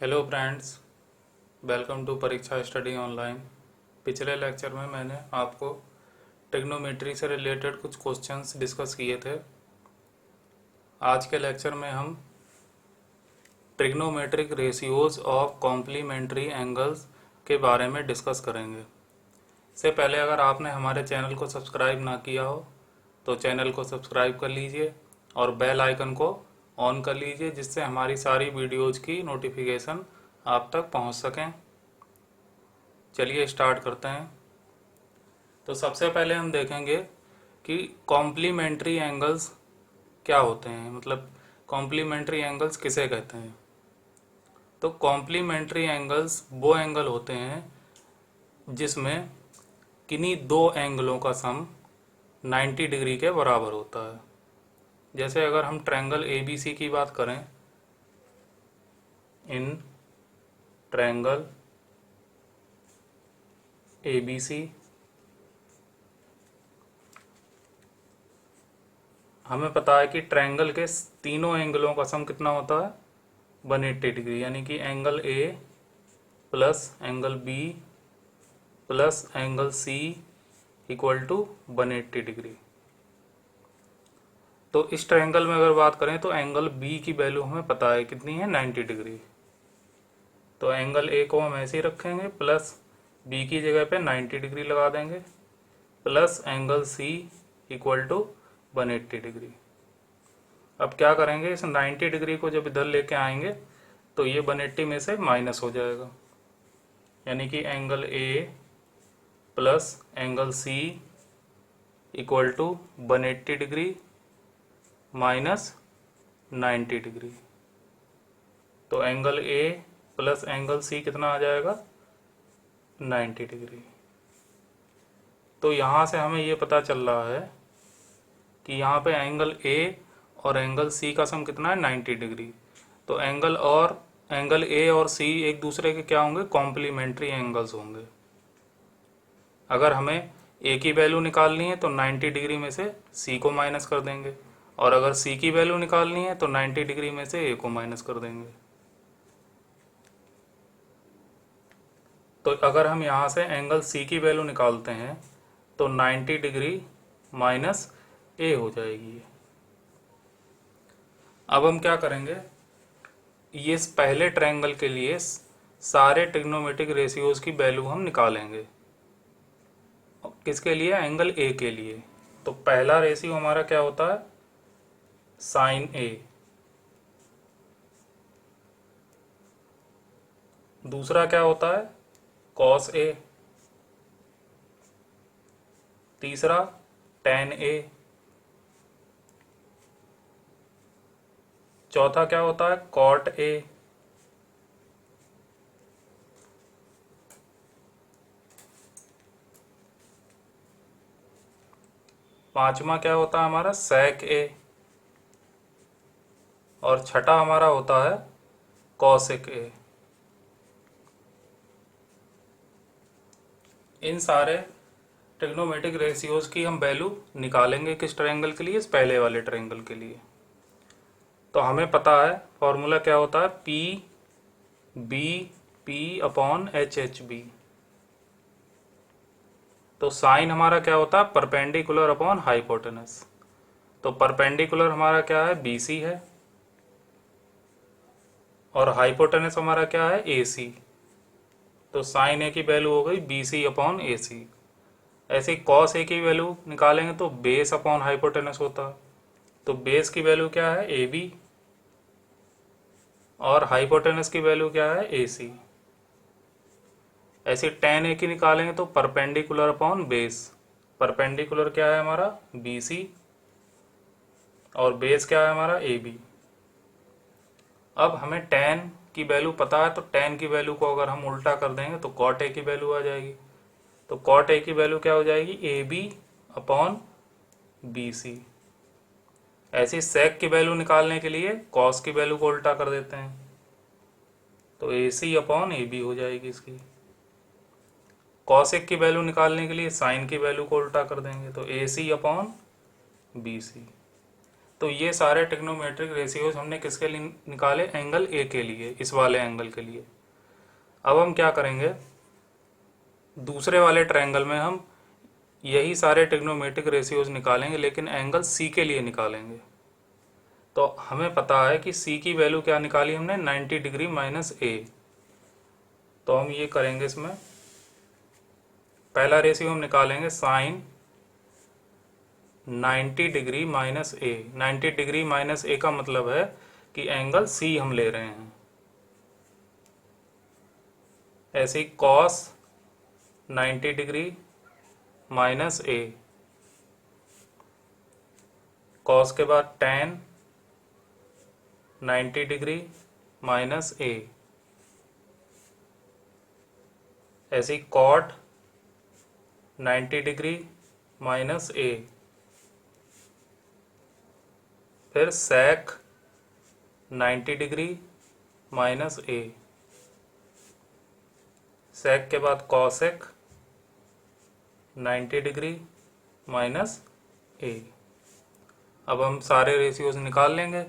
Hello friends, welcome to परीक्षा study online. पिछले lecture में मैंने आपको ट्रिग्नोमेट्री से रिलेटेड कुछ क्वेश्चंस डिस्कस किए थे। आज के लेक्चर में हम trigonometric ratios of complementary angles के बारे में डिस्कस करेंगे। इससे पहले अगर आपने हमारे चैनल को सब्सक्राइब ना किया हो तो चैनल को सब्सक्राइब कर लीजिए और बेल आइकन को ऑन कर लीजिए, जिससे हमारी सारी वीडियोज़ की नोटिफिकेशन आप तक पहुंच सकें। चलिए स्टार्ट करते हैं। तो सबसे पहले हम देखेंगे कि कॉम्प्लीमेंट्री एंगल्स क्या होते हैं, मतलब कॉम्प्लीमेंट्री एंगल्स किसे कहते हैं। तो कॉम्प्लीमेंट्री एंगल्स वो एंगल होते हैं जिसमें किन्हीं दो एंगलों का सम 90 डिग्री के बराबर होता है। जैसे अगर हम ट्रायंगल ABC की बात करें, इन ट्रायंगल ABC हमें पता है कि ट्रायंगल के तीनों एंगलों का सम कितना होता है, 180 डिग्री, यानी कि angle A plus angle B plus angle C equal to 180 degree. तो इस ट्रायंगल में अगर बात करें तो एंगल B की वैल्यू हमें पता है कितनी है, 90 डिग्री। तो एंगल A को हम ऐसे ही रखेंगे, प्लस B की जगह पे 90 डिग्री लगा देंगे, plus angle C equal to 180 degree. अब क्या करेंगे, इस 90 डिग्री को जब इधर लेके आएंगे तो ये 180 में से माइनस हो जाएगा, यानी कि angle A plus angle C equal to 180 degree minus 90 degree. तो angle A plus angle C कितना आ जाएगा, 90 डिग्री। तो यहाँ से हमें ये पता चल रहा है कि यहाँ पे एंगल A और एंगल C का सम कितना है, 90 डिग्री। तो एंगल A और C एक दूसरे के क्या होंगे, कॉम्प्लीमेंट्री एंगल्स होंगे। अगर हमें A की वैल्यू निकालनी है तो 90 डिग्री में से C को माइनस कर देंगे, और अगर C की वैल्यू निकालनी है तो 90 डिग्री में से A को माइनस कर देंगे। तो अगर हम यहाँ से एंगल C की वैल्यू निकालते हैं तो 90 डिग्री माइनस A हो जाएगी। अब हम क्या करेंगे, ये पहले ट्रायंगल के लिए सारे ट्रिग्नोमेट्रिक रेशियोज की वैल्यू हम निकालेंगे। किसके लिए, एंगल A के लिए। तो पहला रेशियो हमारा क्या होता है, साइन A। दूसरा क्या होता है, कॉस A। तीसरा टेन A। चौथा क्या होता है, कॉट A। पांचवा क्या होता है हमारा, सेक A। और छठा हमारा होता है कॉसिक A। इन सारे ट्रिग्नोमेट्रिक रेशियोज की हम वैल्यू निकालेंगे किस ट्रायंगल के लिए, इस पहले वाले ट्रायंगल के लिए। तो हमें पता है फॉर्मूला क्या होता है, P B P upon H B. तो साइन हमारा क्या होता है, परपेंडिकुलर अपॉन हाइपोटेनस। तो परपेंडिकुलर हमारा क्या है, बी सी है, और हाइपोटेनस हमारा क्या है, ए सी। तो साइन ए की वैल्यू हो गई बी सी अपॉन ए सी। ऐसे ही कॉस ए की वैल्यू निकालेंगे तो बेस अपॉन हाइपोटेनस होता है। तो बेस की वैल्यू क्या है, ए बी, और हाइपोटेनस की वैल्यू क्या है, ए सी। ऐसे टेन ए की निकालेंगे तो परपेंडिकुलर अपॉन बेस। परपेंडिकुलर क्या है हमारा, बी सी, और बेस क्या है हमारा, ए बी। अब हमें टेन की वैल्यू पता है, तो टेन की वैल्यू को अगर हम उल्टा कर देंगे तो कॉट ए की वैल्यू आ जाएगी। तो कॉट ए की वैल्यू क्या हो जाएगी, A B upon B C. ऐसी सेक की वैल्यू निकालने के लिए कॉस की वैल्यू को उल्टा कर देते हैं, तो A C upon A B हो जाएगी इसकी। कॉसेक की वैल्यू निकालने के लिए साइन की वैल्यू को उल्टा कर देंगे, तो A C upon B C. तो ये सारे ट्रिग्नोमेट्रिक रेशियोज हमने किसके लिए निकाले, एंगल ए के लिए, इस वाले एंगल के लिए। अब हम क्या करेंगे, दूसरे वाले ट्रायंगल में हम यही सारे ट्रिग्नोमेट्रिक रेशियोज निकालेंगे, लेकिन एंगल सी के लिए निकालेंगे। तो हमें पता है कि सी की वैल्यू क्या निकाली हमने, 90 डिग्री माइनस ए। तो हम ये करेंगे, इसमें पहला रेशियो हम निकालेंगे साइन 90 डिग्री माइनस ए। 90 डिग्री माइनस ए का मतलब है कि एंगल सी हम ले रहे हैं। ऐसे ही कॉस 90 डिग्री माइनस ए, कॉस के बाद टेन 90 डिग्री माइनस ए, ऐसे ही कॉट 90 डिग्री माइनस ए, फिर सेक 90 डिग्री माइनस ए, सेक के बाद कॉसेक 90 डिग्री माइनस ए। अब हम सारे रेशियोज निकाल लेंगे।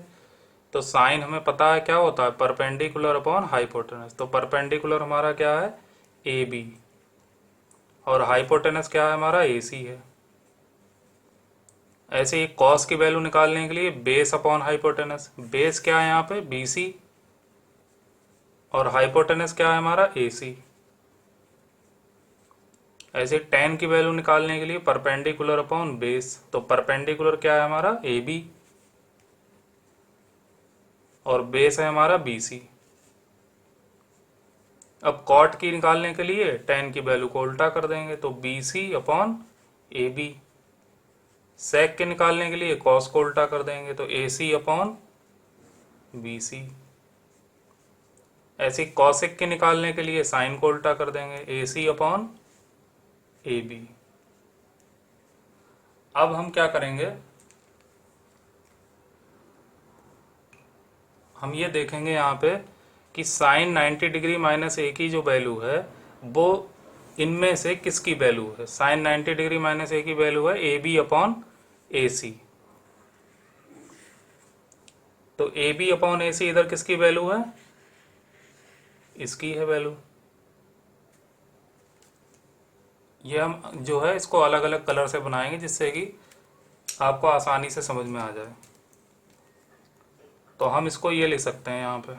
तो साइन हमें पता है क्या होता है, परपेंडिकुलर अपॉन हाइपोटेनस। तो परपेंडिकुलर हमारा क्या है, ए बी, और हाइपोटेनस क्या है हमारा, ए सी है। ऐसे ही कॉस की वैल्यू निकालने के लिए बेस अपॉन हाइपोटेनस, बेस क्या है यहाँ पे, बी सी, और हाइपोटेनस क्या है हमारा, ए सी। ऐसे टेन की वैल्यू निकालने के लिए परपेंडिकुलर अपॉन बेस, तो परपेंडिकुलर क्या है हमारा, ए बी, और बेस है हमारा बी सी। अब कॉट की निकालने के लिए टेन की वैल्यू को उल्टा कर देंगे, तो B C upon A B. Sec के निकालने के लिए कॉस को उल्टा कर देंगे, तो ए सी अपॉन बी सी। ऐसे कॉसेक के निकालने के लिए साइन को उल्टा कर देंगे, ए सी अपॉन ए बी। अब हम क्या करेंगे, हम ये देखेंगे यहाँ पे कि साइन 90 डिग्री माइनस ए की जो वैल्यू है वो इनमें से किसकी वैल्यू है। साइन 90 डिग्री माइनस ए की वैल्यू है ए बी अपॉन ए सी। तो ए बी अपॉन ए सी इधर किसकी वैल्यू है, इसकी है वैल्यू। ये हम जो है इसको अलग अलग कलर से बनाएंगे जिससे कि आपको आसानी से समझ में आ जाए। तो हम इसको ये लिख सकते हैं यहाँ पे,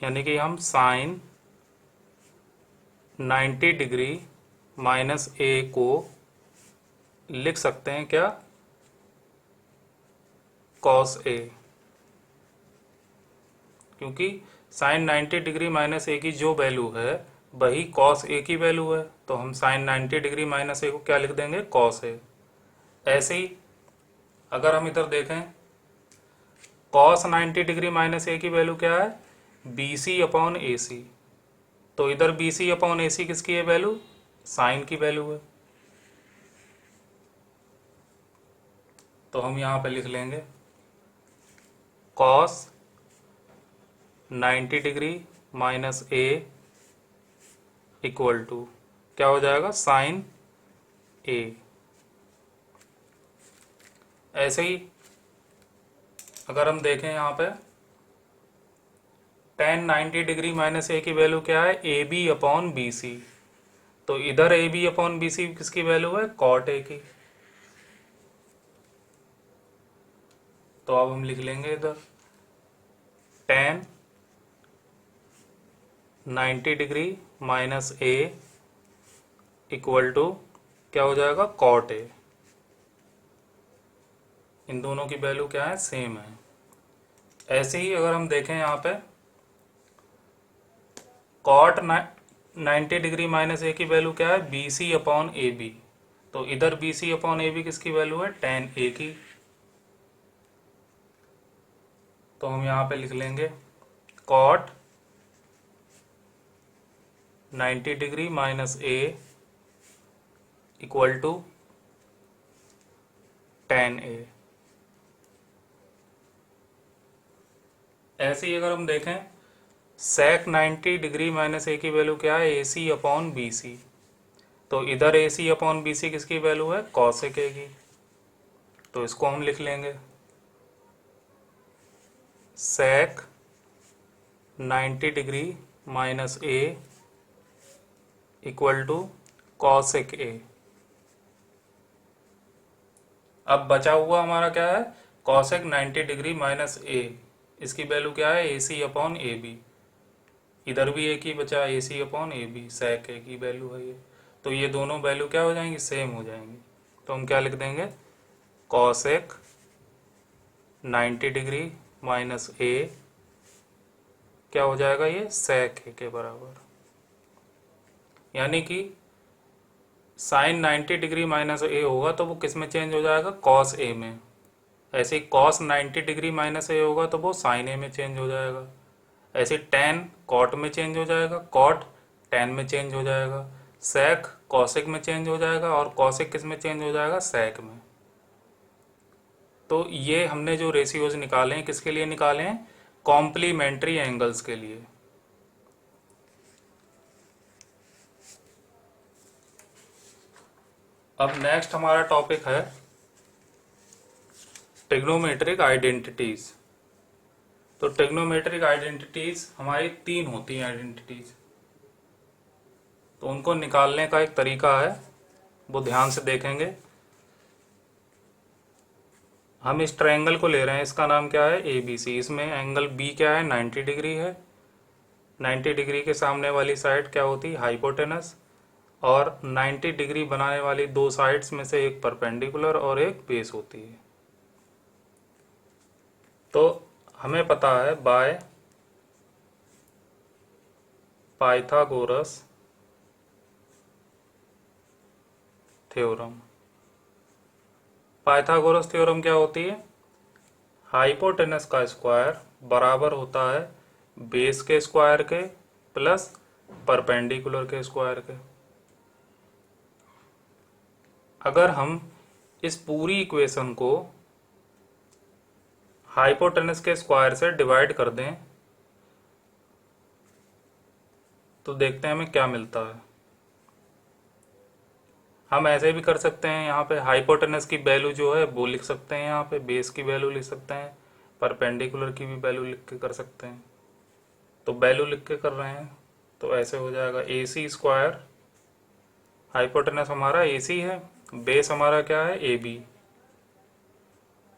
यानी कि हम साइन 90 डिग्री माइनस ए को लिख सकते हैं क्या, कॉस ए, क्योंकि साइन 90 डिग्री माइनस ए की जो वैल्यू है वही कॉस ए की वैल्यू है। तो हम साइन 90 डिग्री माइनस ए को क्या लिख देंगे, कॉस ए। ऐसे ही अगर हम इधर देखें, कॉस 90 डिग्री माइनस ए की वैल्यू क्या है, बी सी अपॉन ए सी। तो इधर बी सी अपॉन ए सी किसकी है वैल्यू, साइन की वैल्यू है। तो हम यहाँ पे लिख लेंगे cos 90 degree minus A equal to क्या हो जाएगा, साइन ए। ऐसे ही अगर हम देखें यहाँ पे टेन 90 डिग्री माइनस ए की वैल्यू क्या है, A B upon B C. तो इधर A B upon B C किसकी वैल्यू है, कॉट ए की। तो अब हम लिख लेंगे इधर tan 90 degree minus A equal to क्या हो जाएगा, कॉट ए। इन दोनों की वैल्यू क्या है, सेम है। ऐसे ही अगर हम देखें यहाँ पे कॉट 90 डिग्री माइनस ए की वैल्यू क्या है, B C upon A B. तो इधर B C upon A B किसकी वैल्यू है, टेन ए की। तो हम यहाँ पे लिख लेंगे cot 90 degree minus A equal to tan A. ऐसे ही अगर हम देखें सेक 90 डिग्री माइनस ए की वैल्यू क्या है, A C upon B C. तो इधर ए सी अपॉन बी सी किसकी वैल्यू है, कॉसेक ए की। तो इसको हम लिख लेंगे sec 90 degree minus A equal to cosec A. अब बचा हुआ हमारा क्या है, कॉसेक 90 डिग्री माइनस ए, इसकी वैल्यू क्या है, A C upon A B. इधर भी एक ही बचा, ए सी अपॉन ए बी, सेक ए की वैल्यू है ये। तो ये दोनों वैल्यू क्या हो जाएंगी, सेम हो जाएंगी। तो हम क्या लिख देंगे, कॉसेक 90 डिग्री माइनस ए क्या हो जाएगा, ये सेक ए के बराबर। यानी कि साइन 90 डिग्री माइनस ए होगा तो वो किस में चेंज हो जाएगा, कॉस ए में। ऐसे ही कॉस 90 डिग्री माइनस ए होगा तो वो साइन ए में चेंज हो जाएगा। ऐसे टेन कॉट में चेंज हो जाएगा, कॉट टेन में चेंज हो जाएगा, सेक कॉसेक में चेंज हो जाएगा, और कॉसेक किस में चेंज हो जाएगा, सेक में। तो ये हमने जो रेशियोज निकाले हैं किसके लिए निकाले हैं, कॉम्प्लीमेंट्री एंगल्स के लिए। अब नेक्स्ट हमारा टॉपिक है ट्रिग्नोमेट्रिक आइडेंटिटीज। तो ट्रिग्नोमेट्रिक आइडेंटिटीज हमारी 3 होती हैं आइडेंटिटीज। तो उनको निकालने का एक तरीका है, वो ध्यान से देखेंगे। हम इस ट्रायंगल को ले रहे हैं, इसका नाम क्या है, ए बी सी। इसमें एंगल बी क्या है, 90 डिग्री है। 90 डिग्री के सामने वाली साइड क्या होती है, हाइपोटेनस। और 90 डिग्री बनाने वाली दो साइड्स में से एक परपेंडिकुलर और एक बेस होती है। तो हमें पता है by Pythagoras theorem. Pythagoras theorem क्या होती है, हाइपोटेनस का स्क्वायर बराबर होता है बेस के स्क्वायर के प्लस परपेंडिकुलर के स्क्वायर के। अगर हम इस पूरी इक्वेशन को हाइपोटेनस के स्क्वायर से डिवाइड कर दें तो देखते हैं हमें क्या मिलता है। हम ऐसे भी कर सकते हैं, यहाँ पे हाइपोटेनस की वैल्यू जो है वो लिख सकते हैं, यहाँ पे बेस की वैल्यू लिख सकते हैं, परपेंडिकुलर की भी वैल्यू लिख के कर सकते हैं। तो वैल्यू लिख के कर रहे हैं तो ऐसे हो जाएगा ए सी स्क्वायर, हाइपोटेनस हमारा ए सी है, बेस हमारा क्या है A B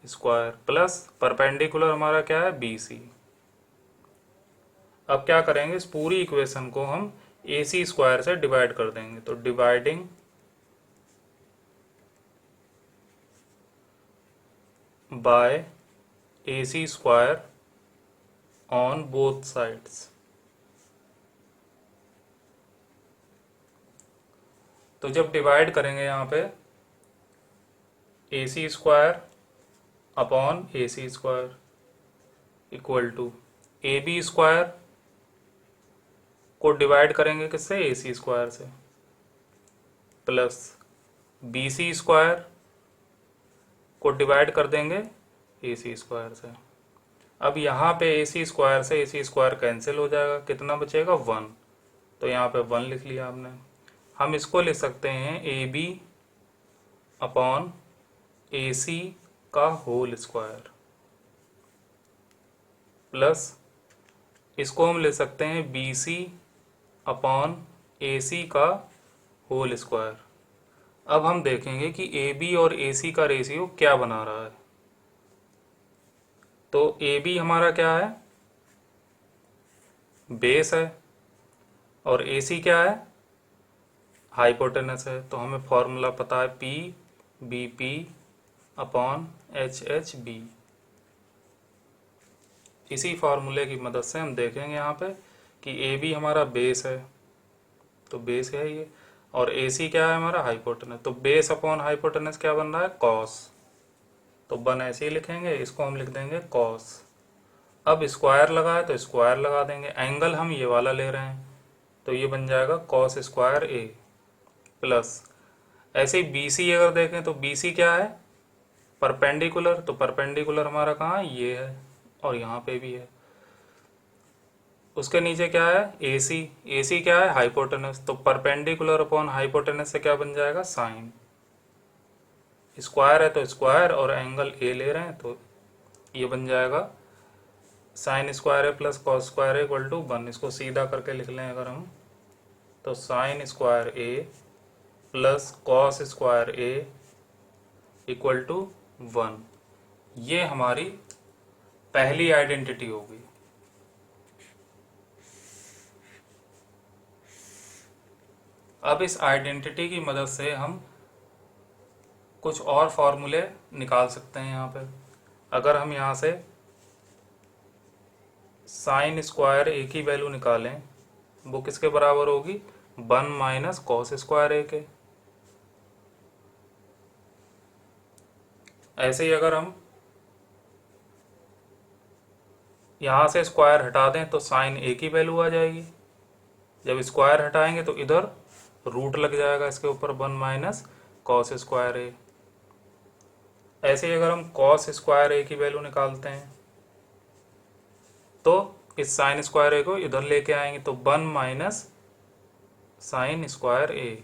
square, plus perpendicular हमारा क्या है बी सी। अब क्या करेंगे, इस पूरी इक्वेशन को हम ए सी स्क्वायर से डिवाइड कर देंगे। तो dividing by A C square on both sides. तो जब डिवाइड करेंगे यहाँ पे A C square upon A C square equal to A B square को डिवाइड करेंगे किससे, ए सी स्क्वायर से, प्लस बी सी स्क्वायर को डिवाइड कर देंगे ए सी स्क्वायर से। अब यहाँ पे ए सी स्क्वायर से ए सी स्क्वायर कैंसिल हो जाएगा, कितना बचेगा 1। तो यहाँ पे 1 लिख लिया हमने। हम इसको लिख सकते हैं A B upon A C का होल स्क्वायर, प्लस इसको हम ले सकते हैं B C upon A C का होल स्क्वायर। अब हम देखेंगे कि ए बी और ए सी का रेशियो क्या बना रहा है। तो ए बी हमारा क्या है, बेस है, और ए सी क्या है, हाइपोटेनस है। तो हमें फॉर्मूला पता है P B P upon H H B. इसी फॉर्मूले की मदद से हम देखेंगे यहाँ पे कि ए बी हमारा बेस है, तो बेस है ये, और ए सी क्या है हमारा, हाइपोटेनस। तो बेस अपॉन हाइपोटेनस क्या बन रहा है, कॉस। तो 1 ऐसे ही लिखेंगे, इसको हम लिख देंगे कॉस। अब स्क्वायर लगा है तो स्क्वायर लगा देंगे, एंगल हम ये वाला ले रहे हैं तो ये बन जाएगा कॉस स्क्वायर ए, प्लस ऐसे ही बी सी अगर देखें तो बी सी क्या है, परपेंडिकुलर। तो परपेंडिकुलर हमारा कहाँ है, ये है, और यहाँ पे भी है। उसके नीचे क्या है, ए सी। ए सी क्या है, हाइपोटेनस। तो परपेंडिकुलर अपॉन हाइपोटेनस से क्या बन जाएगा, साइन। स्क्वायर है तो स्क्वायर, और एंगल ए ले रहे हैं तो ये बन जाएगा sine square A plus cos square A equal to 1। इसको सीधा करके लिख लें अगर हम, तो sine square A plus cos square A equal to 1। ये हमारी पहली आइडेंटिटी होगी। अब इस आइडेंटिटी की मदद से हम कुछ और फॉर्मूले निकाल सकते हैं। यहाँ पे अगर हम यहाँ से साइन स्क्वायर ए की वैल्यू निकालें, वो किसके बराबर होगी, 1 माइनस कॉस स्क्वायर ए के। ऐसे ही अगर हम यहाँ से स्क्वायर हटा दें तो साइन ए की वैल्यू आ जाएगी। जब स्क्वायर हटाएंगे तो इधर रूट लग जाएगा इसके ऊपर, 1 माइनस कॉस स्क्वायर ए। ऐसे ही अगर हम कॉस स्क्वायर ए की वैल्यू निकालते हैं तो इस साइन स्क्वायर ए को इधर लेके आएंगे, तो 1 माइनस साइन स्क्वायर ए।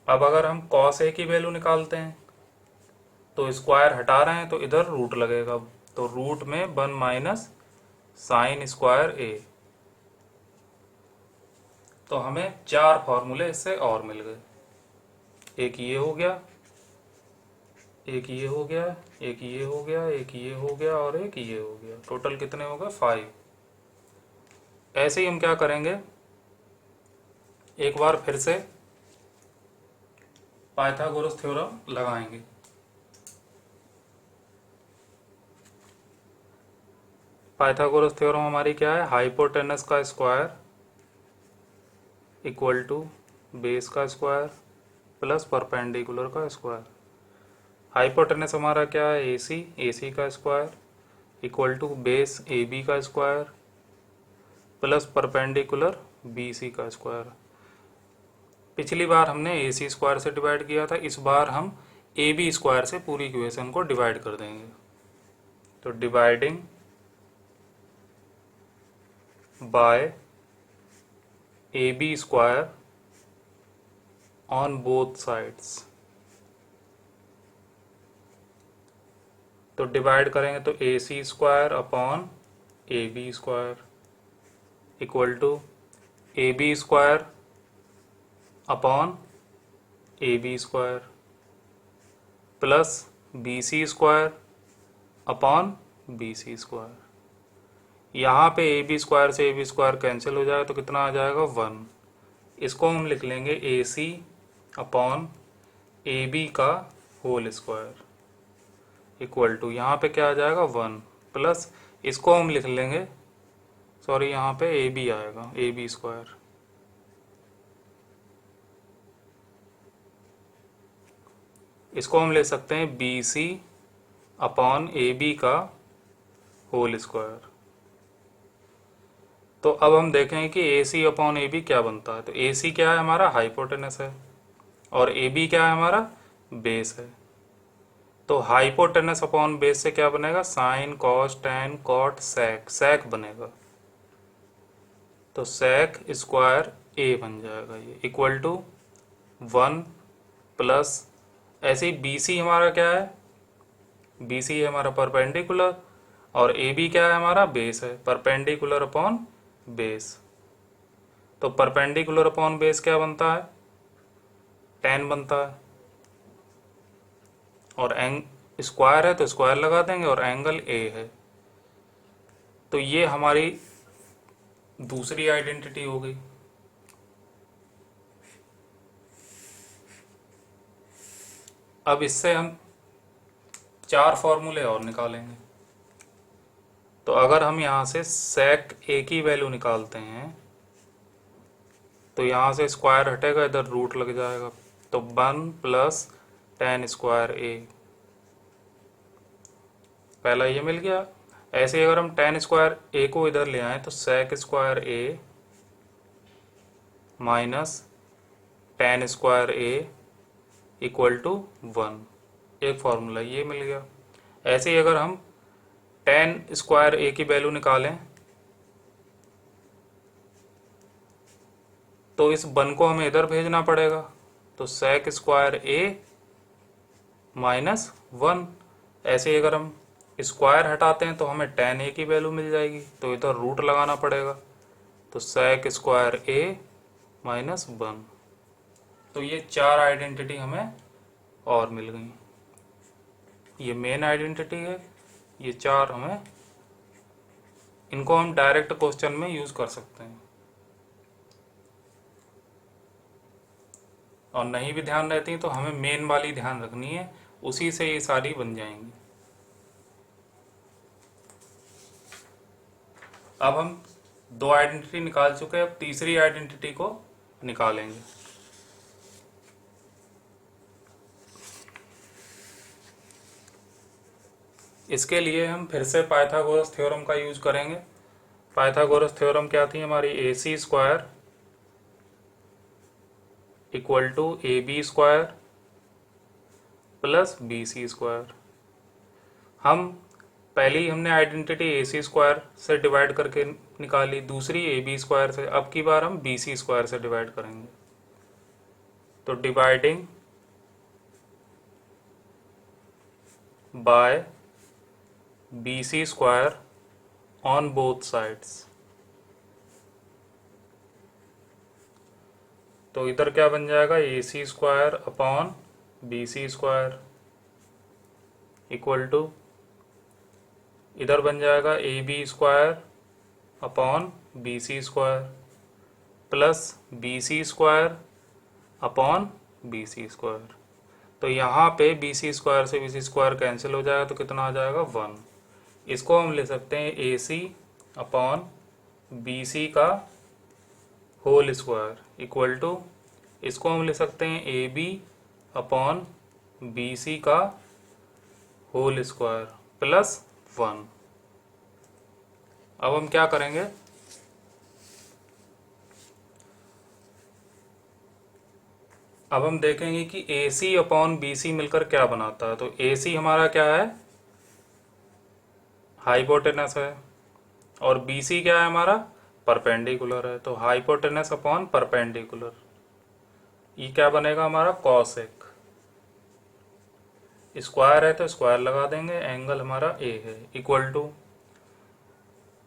अब अगर हम कॉस ए की वैल्यू निकालते हैं तो स्क्वायर हटा रहे हैं तो इधर रूट लगेगा, तो रूट में 1 माइनस साइन स्क्वायर ए। तो हमें 4 फॉर्मूले इससे और मिल गए। एक ये हो गया, एक ये हो गया, एक ये हो गया, एक ये हो गया और एक ये हो गया। टोटल कितने हो गए, 5। ऐसे ही हम क्या करेंगे, एक बार फिर से पाइथागोरस थ्योरम लगाएंगे। पाइथागोरस थ्योरम हमारी क्या है, हाइपोटेनस का स्क्वायर इक्वल टू बेस का स्क्वायर प्लस परपेंडिकुलर का स्क्वायर। हाइपोटेनस हमारा क्या है, ए सी का square equal to base A B का square plus perpendicular B C का स्क्वायर। पिछली बार हमने ए सी स्क्वायर से डिवाइड किया था, इस बार हम ए बी स्क्वायर से पूरी इक्वेशन को डिवाइड कर देंगे। तो dividing by A B square on both sides. तो डिवाइड करेंगे तो A C square upon A B square equal to A B square upon A B square plus B C square upon B C square. यहाँ पे ए B square से ए B square cancel हो जाएगा तो कितना आ जाएगा, 1। इसको हम लिख लेंगे ए सी अपॉन ए बी का होल स्क्वायर इक्वल टू, यहाँ पे क्या आ जाएगा 1 प्लस इसको हम लिख लेंगे, सॉरी यहाँ पे ए बी आएगा, ए बी स्क्वायर इसको हम ले सकते हैं B C upon A B का होल स्क्वायर। तो अब हम देखें कि ए सी अपॉन ए बी क्या बनता है। तो ए सी क्या है हमारा, हाइपोटेनस है, और ए बी क्या है हमारा, बेस है। तो हाइपोटेनस अपॉन बेस से क्या बनेगा, sine cos tan cot sec, sec बनेगा। तो सेक स्क्वायर ए बन जाएगा ये इक्वल टू 1 प्लस, ऐसे ही बी सी हमारा क्या है, बी सी है हमारा परपेंडिकुलर, और ए बी क्या है हमारा, बेस है, परपेंडिकुलर अपॉन बेस। तो परपेंडिकुलर अपॉन बेस क्या बनता है, tan बनता है, और स्क्वायर है तो स्क्वायर लगा देंगे, और एंगल ए है। तो ये हमारी दूसरी आइडेंटिटी हो गई। अब इससे हम 4 फॉर्मूले और निकालेंगे। तो अगर हम यहाँ से सेक ए की वैल्यू निकालते हैं तो यहाँ से स्क्वायर हटेगा, इधर रूट लग जाएगा, तो 1 प्लस tan स्क्वायर ए, पहला ये मिल गया। ऐसे ही अगर हम tan स्क्वायर ए को इधर ले आए तो sec square A minus tan square A equal to 1, एक फॉर्मूला ये मिल गया। ऐसे ही अगर हम टेन स्क्वायर ए की वैल्यू निकालें तो इस 1 को हमें इधर भेजना पड़ेगा, तो सेक स्क्वायर ए माइनस 1। ऐसे ही अगर हम स्क्वायर हटाते हैं तो हमें टेन ए की वैल्यू मिल जाएगी, तो इधर रूट लगाना पड़ेगा, तो सेक स्क्वायर ए माइनस 1। तो ये 4 आइडेंटिटी हमें और मिल गई। ये मेन आइडेंटिटी है, ये 4 हमें, इनको हम डायरेक्ट क्वेश्चन में यूज कर सकते हैं, और नहीं भी ध्यान रहती तो हमें मेन वाली ध्यान रखनी है, उसी से ये सारी बन जाएंगी। अब हम 2 आइडेंटिटी निकाल चुके हैं, अब तीसरी आइडेंटिटी को निकालेंगे। इसके लिए हम फिर से पाइथागोरस थ्योरम का यूज करेंगे। पाइथागोरस थ्योरम क्या थी हमारी, A C square equal to A B square plus B C square. हम पहले ही हमने आइडेंटिटी ए सी स्क्वायर से डिवाइड करके निकाली, दूसरी ए बी स्क्वायर से, अब की बार हम बी सी स्क्वायर से डिवाइड करेंगे। तो dividing by B C square on both sides. तो इधर क्या बन जाएगा, A C square upon B C square equal to, इधर बन जाएगा A B square upon B C square plus B C square upon B C square. तो यहाँ पे बी सी स्क्वायर से बी सी स्क्वायर कैंसिल हो जाएगा, तो कितना आ जाएगा 1। इसको हम ले सकते हैं ए सी अपॉन बी सी का होल स्क्वायर इक्वल टू, इसको हम ले सकते हैं A B upon B C का होल स्क्वायर प्लस 1। अब हम क्या करेंगे, अब हम देखेंगे कि ए सी अपॉन बी सी मिलकर क्या बनाता है। तो ए सी हमारा क्या है, हाइपोटेनस है, और बी सी क्या है हमारा, परपेंडिकुलर है। तो हाइपोटेनस अपॉन परपेंडिकुलर, ये क्या बनेगा हमारा, कॉसेक। स्क्वायर है तो स्क्वायर लगा देंगे, एंगल हमारा ए है इक्वल टू,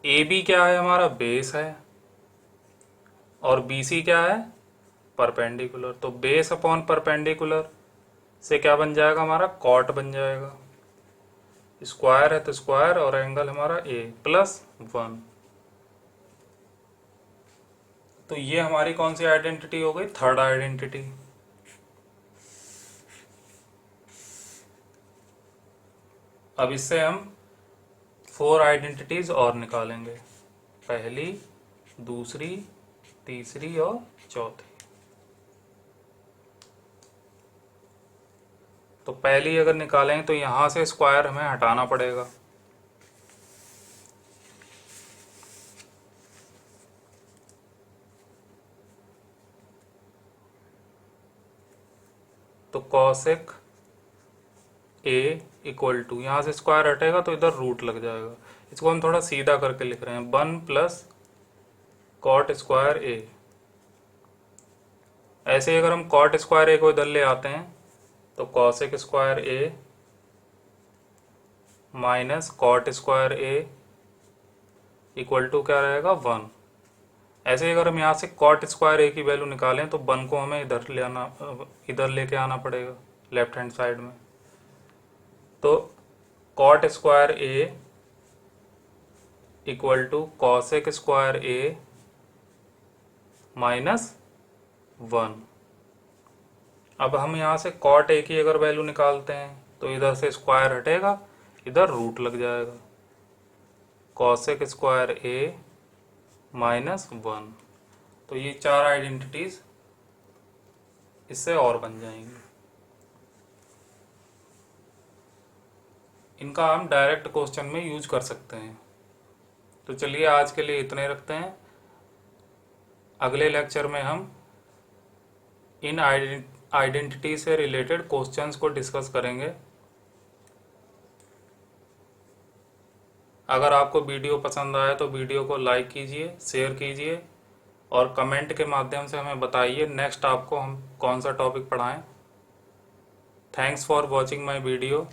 ए बी क्या है हमारा, बेस है, और बी सी क्या है, परपेंडिकुलर। तो बेस अपॉन परपेंडिकुलर से क्या बन जाएगा हमारा, कॉट बन जाएगा। स्क्वायर है तो स्क्वायर, और एंगल हमारा ए प्लस 1। तो ये हमारी कौन सी आइडेंटिटी हो गई, थर्ड आइडेंटिटी। अब इससे हम 4 आइडेंटिटीज और निकालेंगे, पहली, दूसरी, तीसरी और चौथी। तो पहली अगर निकालेंगे तो यहां से स्क्वायर हमें हटाना पड़ेगा, तो कॉसेक ए इक्वल टू, यहां से स्क्वायर हटेगा तो इधर रूट लग जाएगा। इसको हम थोड़ा सीधा करके लिख रहे हैं, 1 प्लस कॉट स्क्वायर ए। ऐसे ही अगर हम कॉट स्क्वायर ए को इधर ले आते हैं तो cosec square A minus cot square A equal to क्या रहेगा, 1। ऐसे ही अगर हम यहाँ से कॉट स्क्वायर ए की वैल्यू निकालें तो 1 को हमें इधर लेके आना पड़ेगा लेफ्ट हैंड साइड में। तो cot square A equal to cosec square A minus 1। अब हम यहाँ से कॉट ए की अगर वैल्यू निकालते हैं तो इधर से स्क्वायर हटेगा, इधर रूट लग जाएगा, कॉसेक स्क्वायर ए माइनस 1। तो ये 4 आइडेंटिटीज इससे और बन जाएंगी। इनका हम डायरेक्ट क्वेश्चन में यूज कर सकते हैं। तो चलिए आज के लिए इतने रखते हैं। अगले लेक्चर में हम इन आइडेंटिटी से रिलेटेड क्वेश्चंस को डिस्कस करेंगे। अगर आपको वीडियो पसंद आए तो वीडियो को लाइक कीजिए, शेयर कीजिए और कमेंट के माध्यम से हमें बताइए नेक्स्ट आपको हम कौन सा टॉपिक पढ़ाएं। Thanks for watching my video.